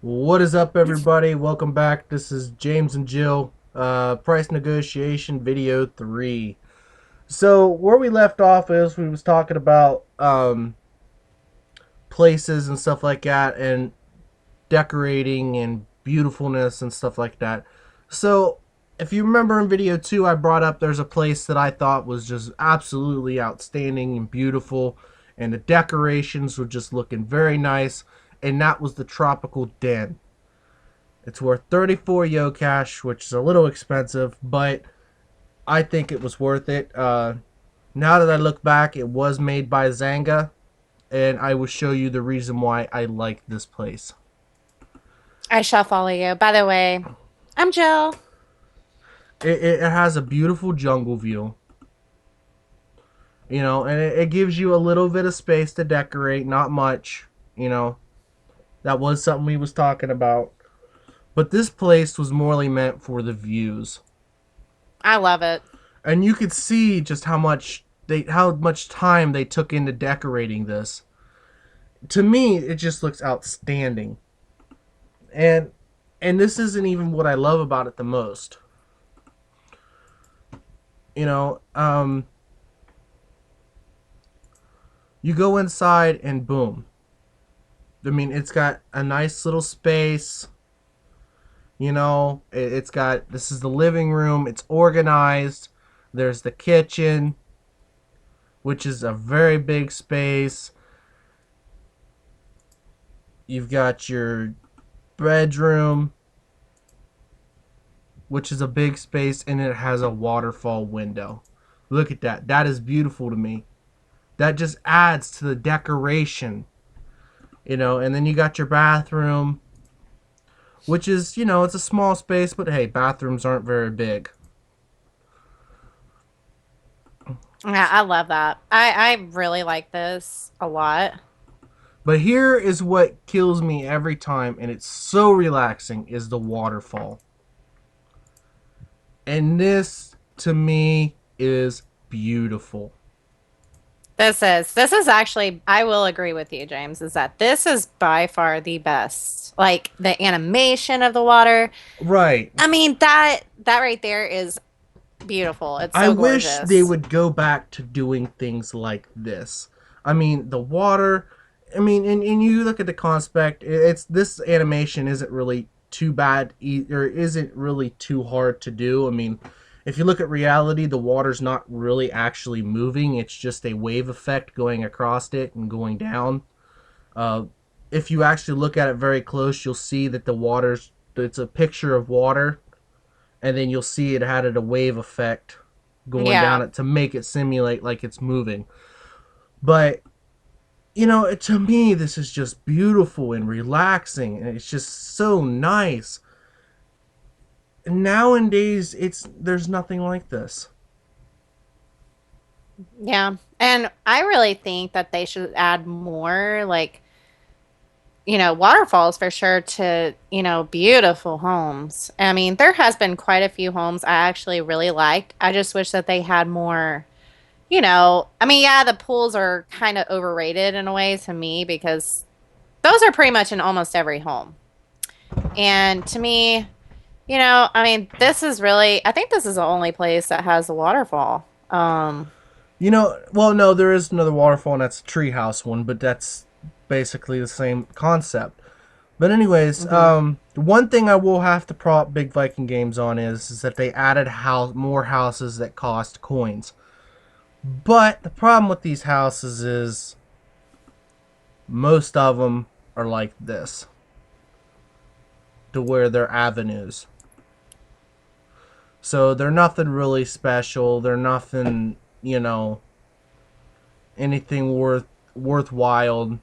What is up, everybody? Welcome back. This is James and Jill. Price negotiation video 3. So where we left off is we was talking about places and stuff like that, and decorating and beautifulness and stuff like that. So if you remember in video 2, I brought up there's a place that I thought was just absolutely outstanding and beautiful, and the decorations were just looking very nice, and that was the Tropical Den. It's worth 34 yocash, which is a little expensive, but I think it was worth it. Now that I look back, it was made by Zanga, and I will show you the reason why I like this place. I shall follow you. By the way, I'm Jill. It has a beautiful jungle view, and it gives you a little bit of space to decorate, not much, you know. That was something we was talking about. But this place was morely meant for the views. I love it. And you could see just how much time they took into decorating this. To me, it just looks outstanding. And and this isn't even what I love about it the most. You know, you go inside and boom. I mean, it's got a nice little space. It's got, this is the living room. It's organized. There's the kitchen, which is a very big space. You've got your bedroom, which is a big space, and it has a waterfall window. Look at that. That is beautiful to me. That just adds to the decoration, and then you got your bathroom, which is, it's a small space, but hey, bathrooms aren't very big. Yeah, I love that. I really like this a lot. But here is what kills me every time, and it's so relaxing, is the waterfall. And this, to me, is beautiful. This is actually, I will agree with you, James, is that this is by far the best. Like the animation of the water. Right. I mean, that right there is beautiful. It's I so wish they gorgeous. would go back to doing things like this. I mean, the water. I mean, and you look at the conspect. It's, this animation isn't really too bad, or isn't really too hard to do. I mean, if you look at reality, the water's not really actually moving. It's just a wave effect going across it and going down. Uh, if you actually look at it very close, you'll see that the water's. It's a picture of water, and then you'll see it had a wave effect going down Yeah. it to make it simulate like it's moving. But to me, this is just beautiful and relaxing, and it's just so nice. Nowadays, there's nothing like this. Yeah. And I really think that they should add more like waterfalls for sure to, beautiful homes. I mean, there has been quite a few homes I actually really liked. I just wish that they had more, I mean, yeah, the pools are kind of overrated in a way to me because those are pretty much in almost every home. And to me, I mean, this is really, I think this is the only place that has a waterfall. Well, no, there is another waterfall, and that's a treehouse one, but that's basically the same concept. But anyways, Mhm. one thing I will have to prop Big Viking Games on is that they added more houses that cost coins. But the problem with these houses is most of them are like this, to where they're avenues. So they're nothing really special. They're nothing, anything worthwhile.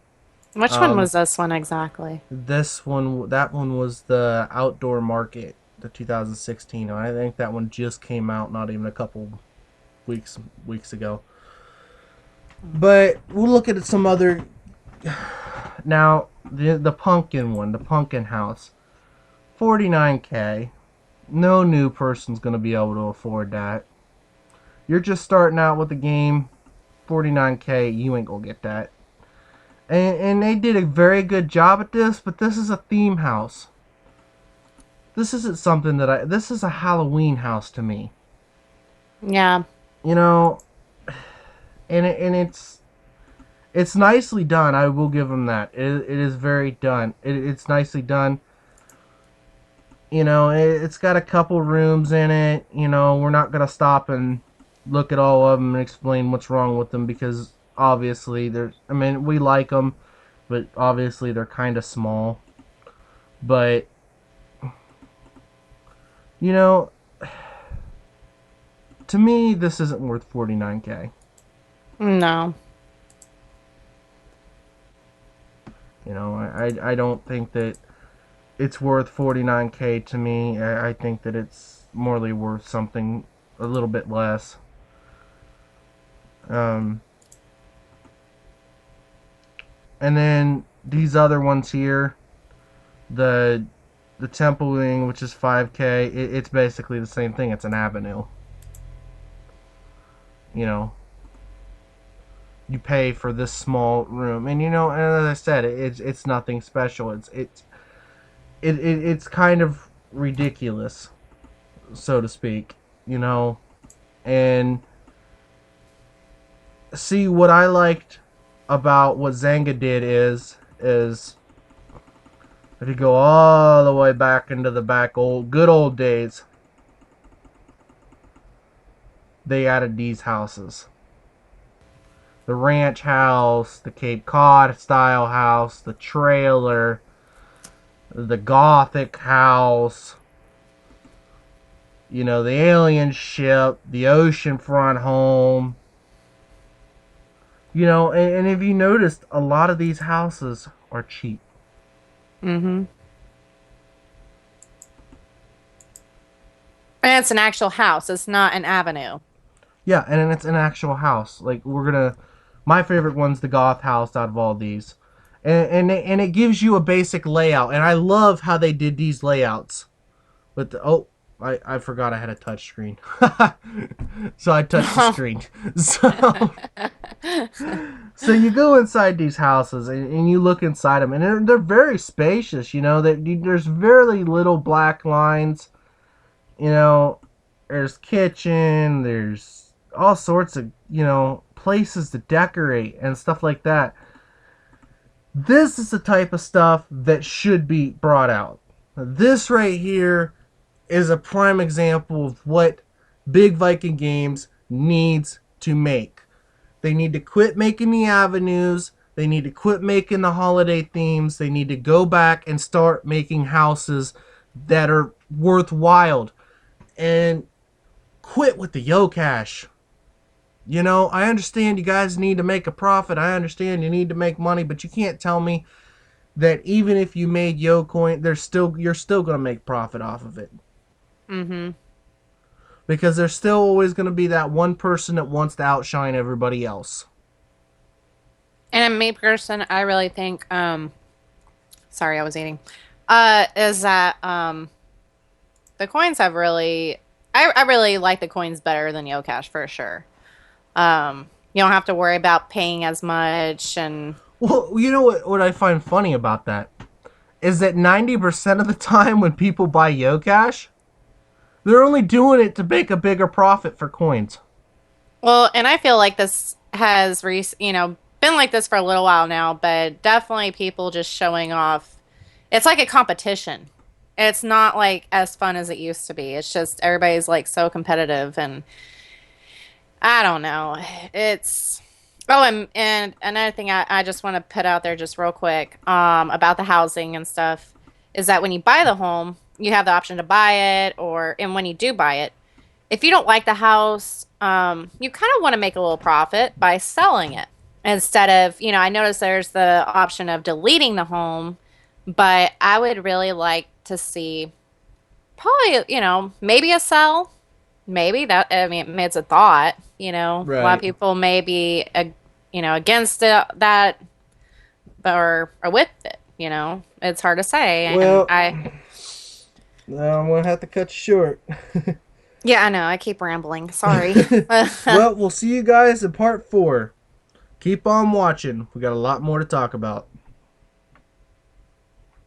Which one Um, was this one exactly? that one was the outdoor market, the 2016. I think that one just came out not even a couple weeks ago. But we'll look at some other now. The pumpkin one, the pumpkin house, 49K. No new person's gonna be able to afford that. You're just starting out with the game, 49K. You ain't gonna get that. and they did a very good job at this. But this is a theme house. This isn't something that I. This is a Halloween house to me. Yeah. You know, and it's nicely done. I will give them that. It is very done. It's nicely done. It's got a couple rooms in it. We're not gonna stop and look at all of them and explain what's wrong with them because obviously there's. I mean, we like them, but obviously they're kind of small. But you know, to me, this isn't worth 49K. No. I don't think that it's worth 49K to me. I think that it's morely worth something a little bit less. Um, and then these other ones here, the the Temple Wing, which is 5K, it's basically the same thing. It's an avenue. You know, you pay for this small room, and and as I said, it's nothing special. It's kind of ridiculous, so to speak. You know, and see what I liked about what Zanga did is if you go all the way back into the good old days, they added these houses. The ranch house, the Cape Cod style house, the trailer, the Gothic house, the alien ship, the oceanfront home. And if you noticed, a lot of these houses are cheap. Mm-hmm. And it's an actual house. It's not an avenue. Yeah, and it's an actual house. Like my favorite one's the Goth house out of all these, and it gives you a basic layout. And I love how they did these layouts. But I forgot I had a touch screen, so I touched the screen. So you go inside these houses and you look inside them, and they're very spacious. There's very little black lines. You know, there's kitchen, there's all sorts of places to decorate and stuff like that. This is the type of stuff that should be brought out. This right here is a prime example of what Big Viking Games needs to make. They need to quit making the avenues. They need to quit making the holiday themes. They need to go back and start making houses that are worthwhile. And quit with the yocash. I understand you guys need to make a profit. I understand you need to make money, but you can't tell me that even if you made Yocoin, you're still going to make profit off of it. Mm-hmm. Because there's still always going to be that one person that wants to outshine everybody else. And me person, I really think, sorry, I was eating, is that, the coins have really, I really like the coins better than yocash for sure. You don't have to worry about paying as much and Well, you know what I find funny about that is that 90% of the time when people buy yocash, they're only doing it to make a bigger profit for coins. well, and I feel like this has been like this for a little while now, but definitely people just showing off. It's like a competition. It's not like as fun as it used to be. It's just everybody's like so competitive and I don't know. It's oh, and another thing I just want to put out there just real quick about the housing and stuff is that when you buy the home, you have the option to buy it and when you do buy it, if you don't like the house, you kind of want to make a little profit by selling it instead of, I noticed there's the option of deleting the home, but I would really like to see probably, maybe a sell. Maybe that, I mean, it's a thought, a lot of Right. people may be, against that or with it, it's hard to say. And Well, now I'm going to have to cut you short. yeah, I know, I keep rambling. Sorry. Well, we'll see you guys in part 4. Keep on watching. We got a lot more to talk about.